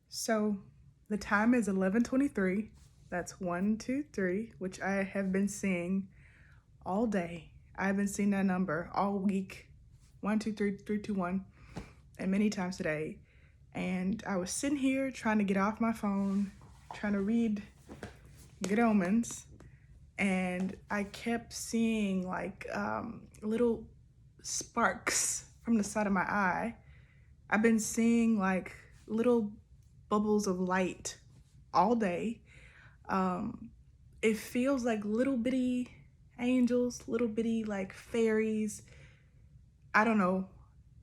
So the time is 11:23. That's 123, which I have been seeing all day. I've been seeing that number all week. 123 321 and many times today. And I was sitting here trying to get off my phone, trying to read Good Omens, and I kept seeing like little sparks from the side of my eye. I've been seeing like little bubbles of light all day. Um, it feels like little bitty angels, little bitty like fairies. I don't know.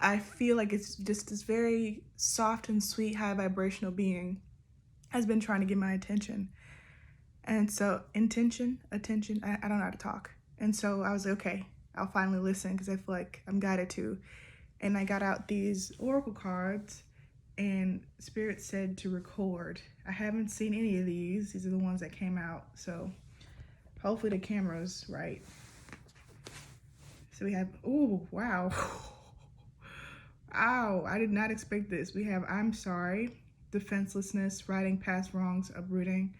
I feel like it's just this very soft and sweet, high vibrational being has been trying to get my attention. And so, attention, I don't know how to talk. And so I was like, okay, I'll finally listen because I feel like I'm guided to. And I got out these oracle cards, and Spirit said to record. I haven't seen any of these. These are the ones that came out. So hopefully the camera's right. So we have, oh, wow. Ow, I did not expect this. We have I'm sorry, defenselessness, riding past wrongs, uprooting.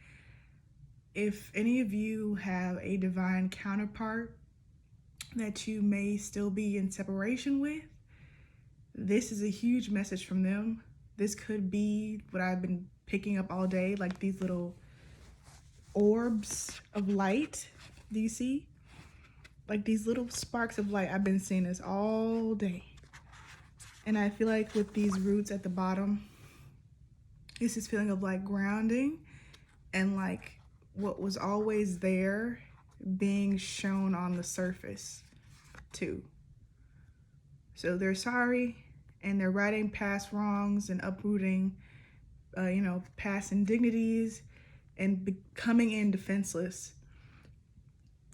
If any of you have a divine counterpart that you may still be in separation with, this is a huge message from them. This could be what I've been picking up all day, like these little orbs of light. Do you see? Like these little sparks of light. I've been seeing this all day. And I feel like with these roots at the bottom, it's this feeling of like grounding and like what was always there being shown on the surface too. So they're sorry and they're riding past wrongs and uprooting, past indignities and becoming in defenseless.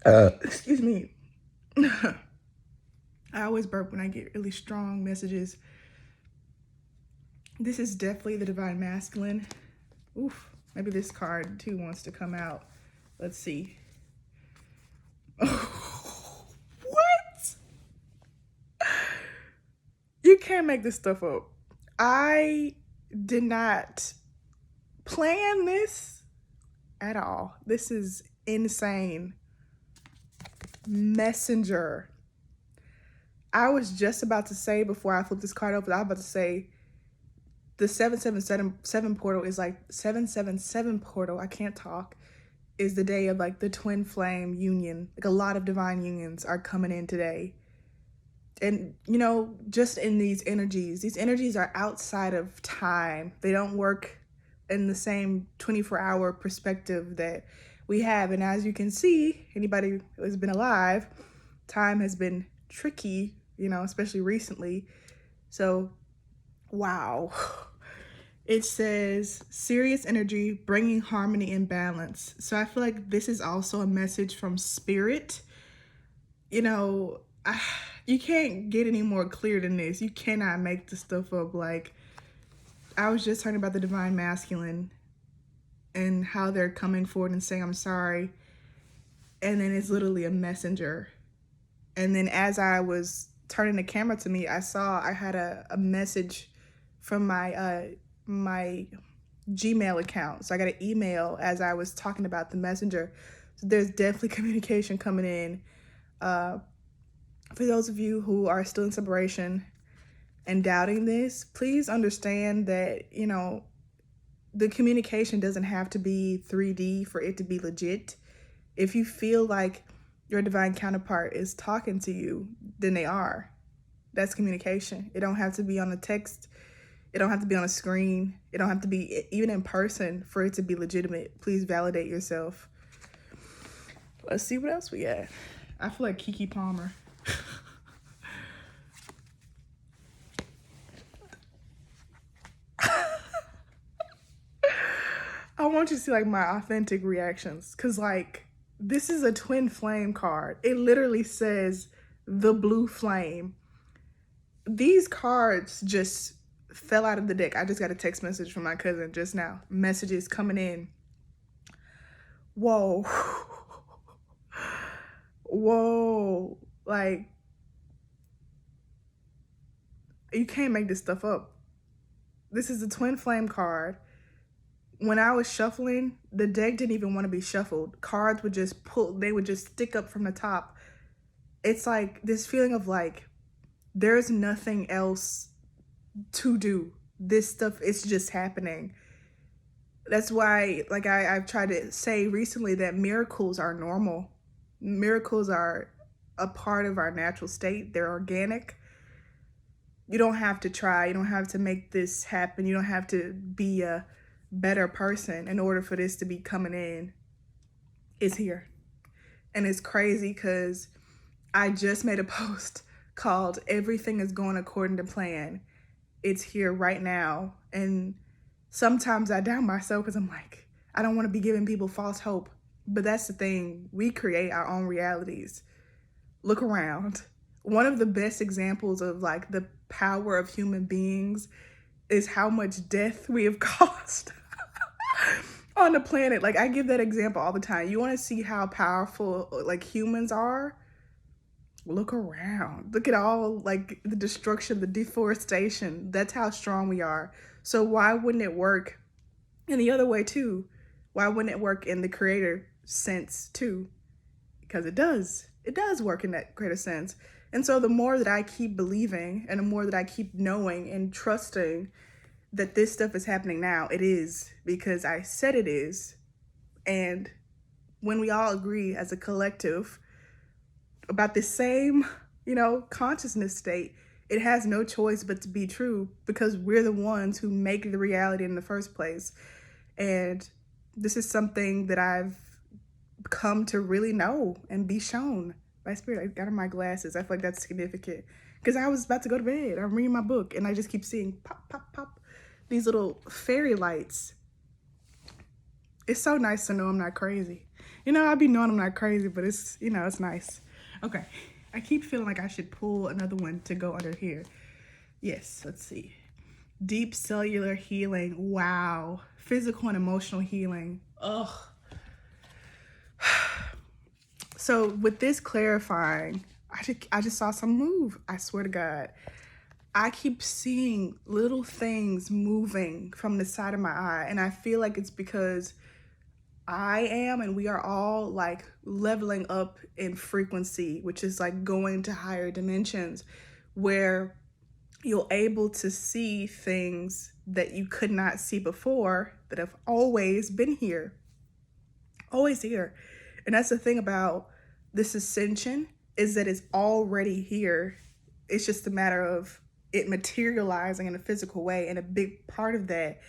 Excuse me. I always burp when I get really strong messages. This is definitely the divine masculine. Oof, maybe this card too wants to come out. Let's see. What? You can't make this stuff up. I did not plan this at all. This is insane. Messenger. I was just about to say before I flipped this card over, I was about to say the 777 portal is like 777 portal. I can't talk. Is the day of like the twin flame union. Like a lot of divine unions are coming in today. And just in these energies are outside of time. They don't work in the same 24-hour perspective that we have. And as you can see, anybody who has been alive, time has been tricky, especially recently. So, wow. It says serious energy, bringing harmony and balance. So I feel like this is also a message from Spirit. You can't get any more clear than this. You cannot make this stuff up. Like, I was just talking about the divine masculine and how they're coming forward and saying, I'm sorry. And then it's literally a messenger. And then as I was turning the camera to me, I saw I had a message from my Gmail account. So I got an email as I was talking about the messenger. So there's definitely communication coming in. For those of you who are still in separation and doubting this, please understand that, the communication doesn't have to be 3D for it to be legit. If you feel like your divine counterpart is talking to you, then they are. That's communication. It don't have to be on a text. It don't have to be on a screen. It don't have to be even in person for it to be legitimate. Please validate yourself. Let's see what else we got. I feel like Keke Palmer. I want you to see like my authentic reactions, because like this is a twin flame card. It literally says the blue flame. These cards just fell out of the deck. I just got a text message from my cousin just now. Messages coming in. Whoa. Whoa. Like, you can't make this stuff up. This is a twin flame card. When I was shuffling, the deck didn't even want to be shuffled. Cards would just pull, they would just stick up from the top. It's like this feeling of like, there's nothing else to do. This stuff is just happening. That's why, like I've tried to say recently, that miracles are normal. Miracles are a part of our natural state. They're organic. You don't have to try. You don't have to make this happen. You don't have to be a better person in order for this to be coming in. It's here. And it's crazy because I just made a post called "Everything is Going According to Plan." It's here right now. And sometimes I doubt myself because I'm like, I don't want to be giving people false hope. But that's the thing. We create our own realities. Look around. One of the best examples of like the power of human beings is how much death we have caused on the planet. Like I give that example all the time. You want to see how powerful like humans are? Look around. Look at all like the destruction, the deforestation. That's how strong we are. So why wouldn't it work in the other way too? Why wouldn't it work in the creator sense too? Because it does. It does work in that greater sense. And so the more that I keep believing and the more that I keep knowing and trusting that this stuff is happening now, it is, because I said it is. And when we all agree as a collective about the same, consciousness state, it has no choice but to be true because we're the ones who make the reality in the first place. And this is something that I've come to really know and be shown by spirit. I got on my glasses. I feel like that's significant because I was about to go to bed. I'm reading my book and I just keep seeing pop, pop, pop, these little fairy lights. It's so nice to know I'm not crazy. I be knowing I'm not crazy, but it's, it's nice. Okay. I keep feeling like I should pull another one to go under here. Yes, let's see. Deep cellular healing. Wow. Physical and emotional healing. Ugh. So with this clarifying, I just saw some move. I swear to God. I keep seeing little things moving from the side of my eye. And I feel like it's because I am, and we are all like leveling up in frequency, which is like going to higher dimensions where you're able to see things that you could not see before that have always been here. Always here. And that's the thing about this ascension, is that it's already here. It's just a matter of it materializing in a physical way. And a big part of that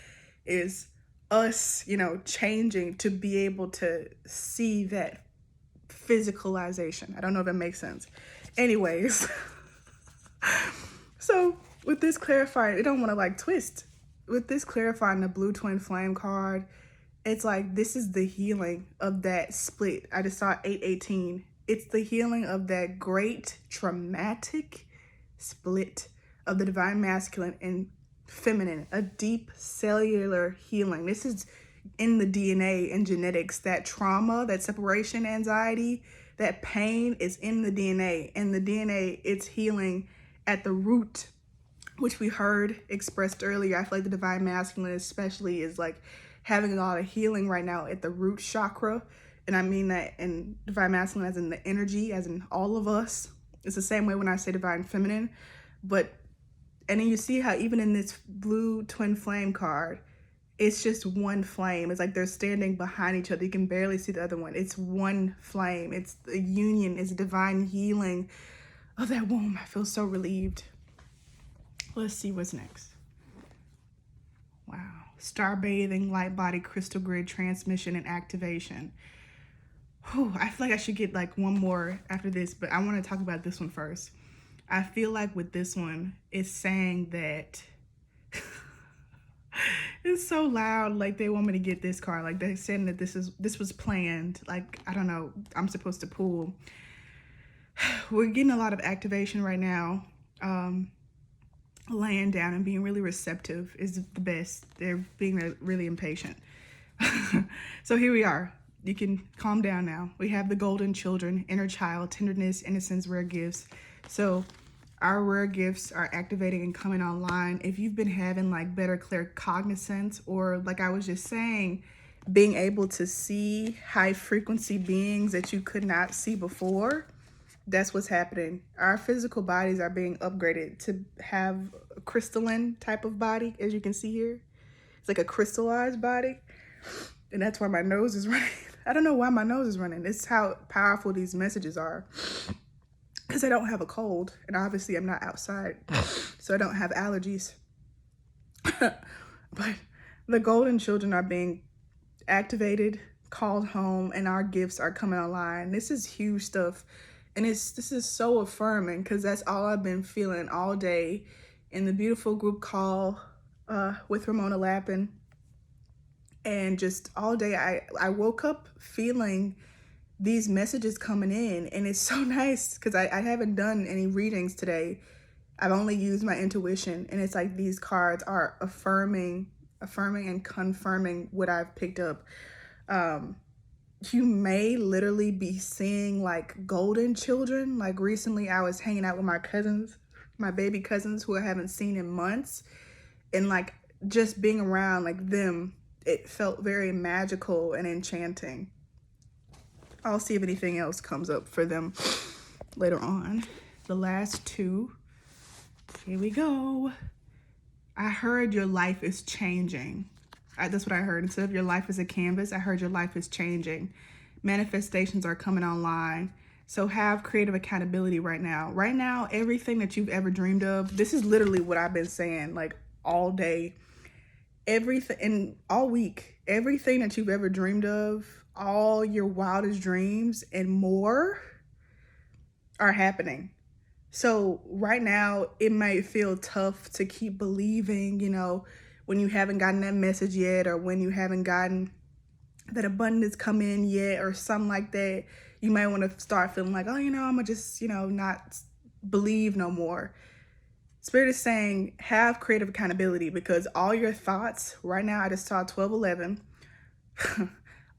is us, changing to be able to see that physicalization. I don't know if that makes sense. Anyways, so with this clarifying, I don't want to like twist. With this clarifying the blue twin flame card, it's like this is the healing of that split. I just saw 818. It's the healing of that great traumatic split of the divine masculine and feminine, a deep cellular healing. This is in the DNA and genetics. That trauma, that separation anxiety, that pain is in the DNA. And the DNA, it's healing at the root, which we heard expressed earlier. I feel like the divine masculine especially is like having a lot of healing right now at the root chakra. And I mean that in divine masculine as in the energy, as in all of us. It's the same way when I say divine feminine. And then you see how even in this blue twin flame card, it's just one flame. It's like they're standing behind each other. You can barely see the other one. It's one flame. It's the union. It's divine healing of that womb. I feel so relieved. Let's see what's next. Wow. Star bathing, light body, crystal grid transmission and activation. Whew, I feel like I should get like one more after this, but I want to talk about this one first. I feel like with this one, it's saying that it's so loud. Like they want me to get this card. Like they're saying that this was planned. Like, I don't know, I'm supposed to pull. We're getting a lot of activation right now. Laying down and being really receptive is the best. They're being really impatient. So here we are. You can calm down now. We have the golden children, inner child, tenderness, innocence, rare gifts. So our rare gifts are activating and coming online. If you've been having like better clear cognizance, or like I was just saying, being able to see high frequency beings that you could not see before, that's what's happening. Our physical bodies are being upgraded to have a crystalline type of body, as you can see here. It's like a crystallized body. And that's why my nose is running. I don't know why my nose is running. It's how powerful these messages are. Because I don't have a cold, and obviously I'm not outside, so I don't have allergies. But the golden children are being activated, called home, and our gifts are coming online. This is huge stuff, and this is so affirming, because that's all I've been feeling all day in the beautiful group call with Ramona Lappin. And just all day I woke up feeling these messages coming in, and it's so nice because I haven't done any readings today. I've only used my intuition, and it's like these cards are affirming and confirming what I've picked up. You may literally be seeing like golden children. Like recently I was hanging out with my cousins, my baby cousins, who I haven't seen in months, and like just being around like them, it felt very magical and enchanting. I'll see if anything else comes up for them later on. The last two. Here we go. I heard your life is changing. That's what I heard. Instead of your life is a canvas, I heard your life is changing. Manifestations are coming online. So have creative accountability right now. Right now, everything that you've ever dreamed of, this is literally what I've been saying like all day. Everything, and all week, everything that you've ever dreamed of, all your wildest dreams and more are happening. So right now it might feel tough to keep believing, you know, when you haven't gotten that message yet, or when you haven't gotten that abundance come in yet, or something like that. You might want to start feeling like, oh, you know, I'm gonna just, you know, not believe no more. Spirit is saying have creative accountability, because all your thoughts right now, I just saw 1211.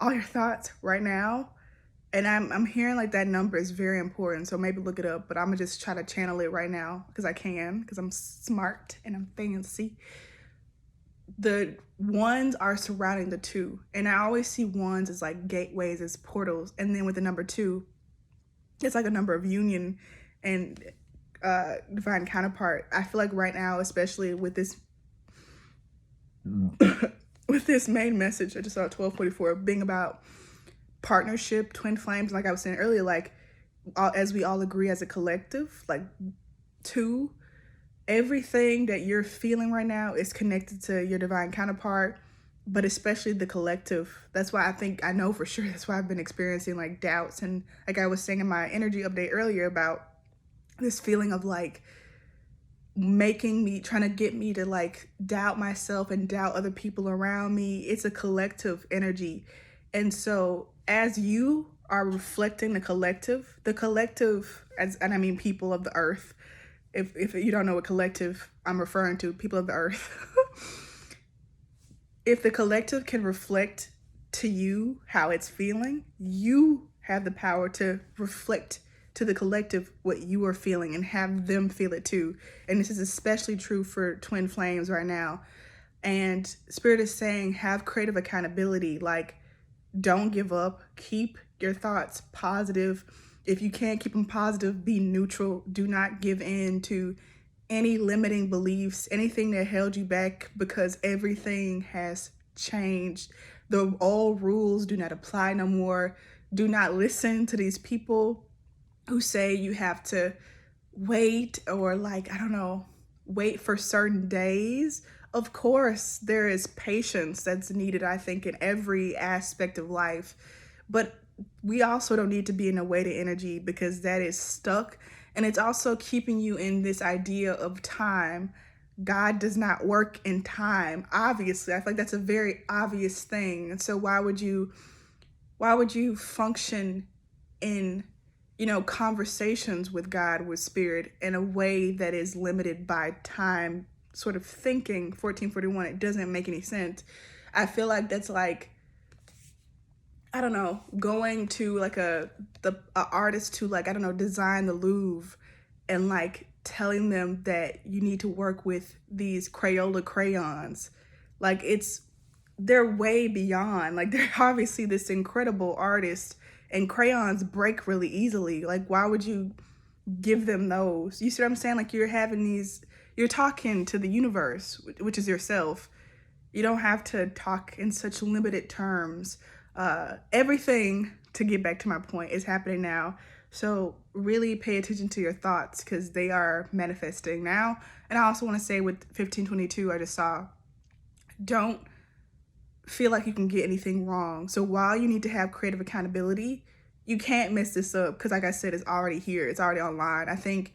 All your thoughts right now, and I'm hearing like that number is very important, so maybe look it up, but I'm gonna just try to channel it right now because I can, because I'm smart and I'm fancy. The ones are surrounding the two, and I always see ones as like gateways, as portals, and then with the number two, it's like a number of union and divine counterpart. I feel like right now, especially with this with this main message, I just saw 1244 being about partnership, twin flames, like I was saying earlier, like as we all agree as a collective, like two, everything that you're feeling right now is connected to your divine counterpart, but especially the collective. That's why I know for sure, that's why I've been experiencing like doubts, and like I was saying in my energy update earlier about this feeling of like trying to get me to like doubt myself and doubt other people around me. It's a collective energy. And so as you are reflecting the collective, and I mean people of the earth, if you don't know what collective I'm referring to, people of the earth, if the collective can reflect to you how it's feeling, you have the power to reflect to the collective what you are feeling and have them feel it too. And this is especially true for twin flames right now. And Spirit is saying have creative accountability. Like, don't give up. Keep your thoughts positive. If you can't keep them positive, be neutral. Do not give in to any limiting beliefs, anything that held you back, because everything has changed. The old rules do not apply no more. Do not listen to these people who say you have to wait, or like, I don't know, wait for certain days. Of course, there is patience that's needed, I think, in every aspect of life. But we also don't need to be in a weighted energy, because that is stuck. And it's also keeping you in this idea of time. God does not work in time. Obviously, I feel like that's a very obvious thing. And so why would you function in, you know, conversations with God, with Spirit, in a way that is limited by time sort of thinking? 1441, it doesn't make any sense. I feel like that's like, I don't know, going to like a artist to like, I don't know, design the Louvre, and like telling them that you need to work with these Crayola crayons. Like, they're way beyond. Like, they're obviously this incredible artist, and crayons break really easily. Like, why would you give them those? You see what I'm saying? Like, you're talking to the universe, which is yourself. You don't have to talk in such limited terms. Everything, to get back to my point, is happening now. So really pay attention to your thoughts, because they are manifesting now. And I also want to say with 1522, I just saw, don't feel like you can get anything wrong. So while you need to have creative accountability, you can't mess this up, because like I said, it's already here. It's already online. I think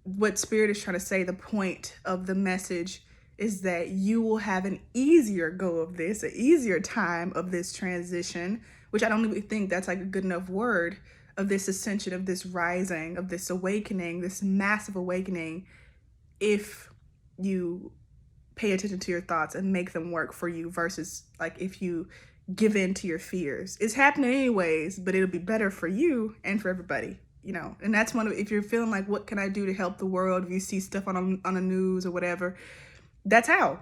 what Spirit is trying to say, the point of the message, is that you will have an easier go of this, an easier time of this transition, which I don't even think that's like a good enough word, of this ascension, of this rising, of this awakening, this massive awakening, if you pay attention to your thoughts and make them work for you, versus like if you give in to your fears. It's happening anyways, but it'll be better for you and for everybody, you know. And that's one of, if you're feeling like, what can I do to help the world? If you see stuff on the news or whatever, that's how.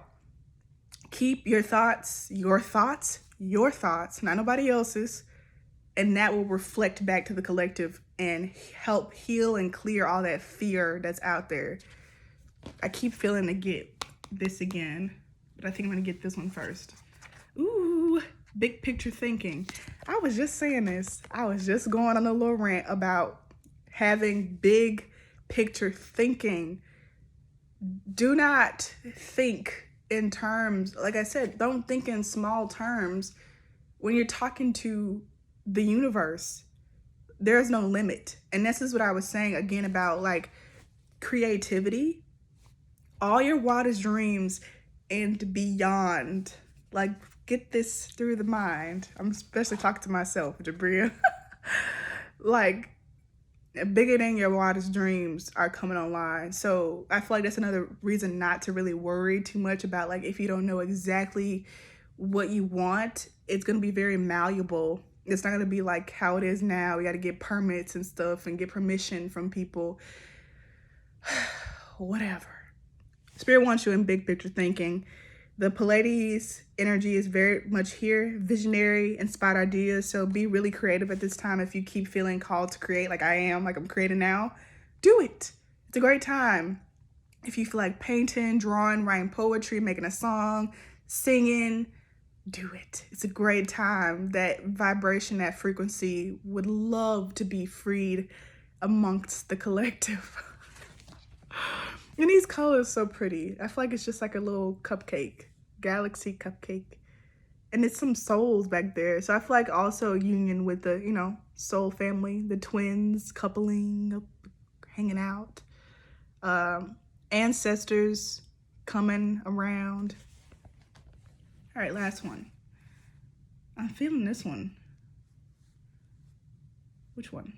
Keep your thoughts, not nobody else's, and that will reflect back to the collective and help heal and clear all that fear that's out there. I keep feeling to get this again, but I think I'm gonna get this one first. Ooh, big picture thinking. I was just saying this. I was just going on a little rant about having big picture thinking. Do not think in terms, like I said, don't think in small terms. When you're talking to the universe, there's no limit. And this is what I was saying again about like creativity. All your wildest dreams and beyond, like, get this through the mind. I'm especially talking to myself, Jabria. Like, bigger than your wildest dreams are coming online. So I feel like that's another reason not to really worry too much about, like, if you don't know exactly what you want, it's going to be very malleable. It's not going to be like how it is now. You got to get permits and stuff and get permission from people. Whatever. Spirit wants you in big picture thinking. The Pleiades energy is very much here, visionary, inspired ideas. So be really creative at this time. If you keep feeling called to create, like I am, like I'm creating now, do it. It's a great time. If you feel like painting, drawing, writing poetry, making a song, singing, do it. It's a great time. That vibration, that frequency would love to be freed amongst the collective. And these colors so pretty. I feel like it's just like a little cupcake, galaxy cupcake. And it's some souls back there. So I feel like also a union with the, you know, soul family, the twins coupling, hanging out. Ancestors coming around. All right, last one. I'm feeling this one. Which one?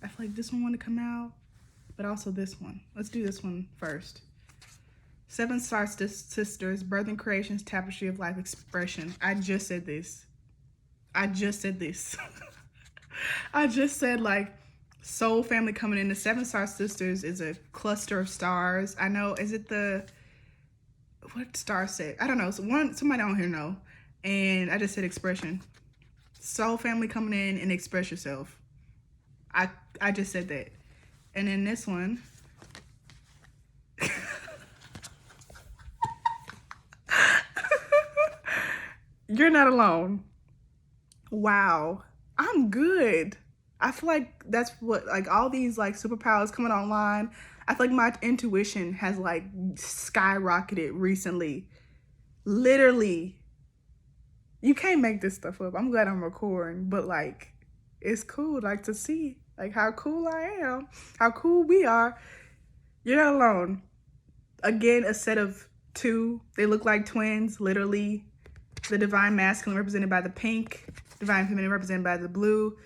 I feel like this one want to come out, but also this one. Let's do this one first. Seven Star Sisters, Birthing Creations, Tapestry of Life Expression. I just said this. I just said like soul family coming in. The Seven Star Sisters is a cluster of stars. I know, is it the, what star set? I don't know. Somebody on here know. And I just said expression. Soul family coming in and express yourself. I just said that. And then this one. You're not alone. Wow. I'm good. I feel like that's what, like, all these like superpowers coming online. I feel like my intuition has like skyrocketed recently. Literally. You can't make this stuff up. I'm glad I'm recording, but like, it's cool like to see like how cool I am, how cool we are. You're not alone. Again, a set of two. They look like twins, literally. The divine masculine represented by the pink, divine feminine represented by the blue.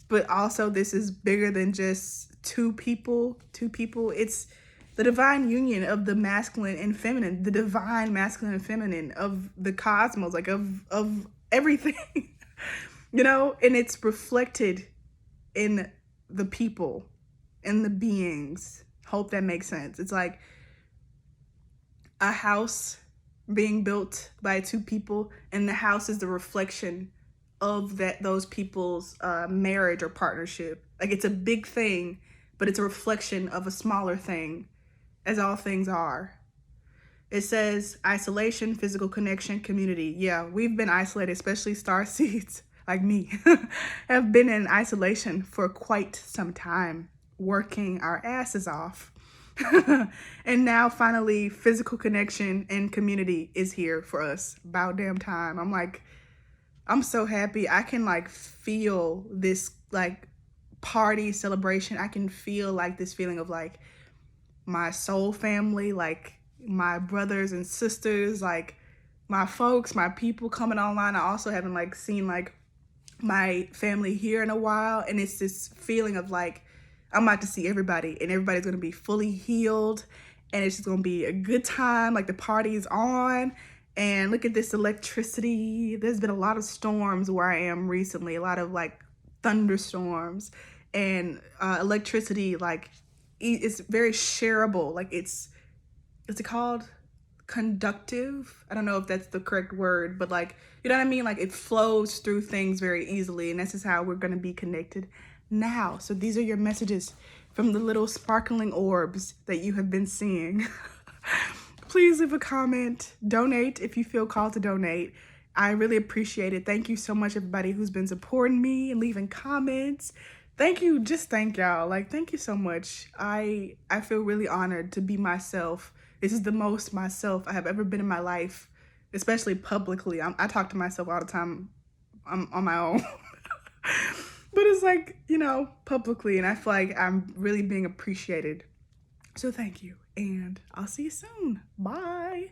But also this is bigger than just two people. It's the divine union of the masculine and feminine, the divine masculine and feminine of the cosmos, like of everything, you know, and it's reflected in the people and the beings Hope that makes sense. It's like a house being built by two people, and the house is the reflection of those people's marriage or partnership. Like, it's a big thing, but it's a reflection of a smaller thing, as all things are. It says isolation, physical connection, community. Yeah, we've been isolated, especially starseeds like me, have been in isolation for quite some time, working our asses off. And now finally physical connection and community is here for us. About damn time. I'm so happy. I can like feel this like party celebration. I can feel like this feeling of like my soul family, like my brothers and sisters, like my folks, my people coming online. I also haven't like seen like my family here in a while, and it's this feeling of like I'm about to see everybody, and everybody's gonna be fully healed, and it's just gonna be a good time. Like the party is on, and look at this electricity. There's been a lot of storms where I am recently, a lot of like thunderstorms, and electricity like it's very shareable. Like it's called conductive. I don't know if that's the correct word, but like, you know what I mean? Like it flows through things very easily, and this is how we're going to be connected now. So these are your messages from the little sparkling orbs that you have been seeing. Please leave a comment, donate if you feel called to donate. I really appreciate it. Thank you so much, everybody who's been supporting me and leaving comments. Thank you. Just thank y'all. Like, thank you so much. I feel really honored to be myself. This is the most myself I have ever been in my life, especially publicly. I talk to myself all the time on my own. But it's like, you know, publicly, and I feel like I'm really being appreciated. So thank you, and I'll see you soon. Bye.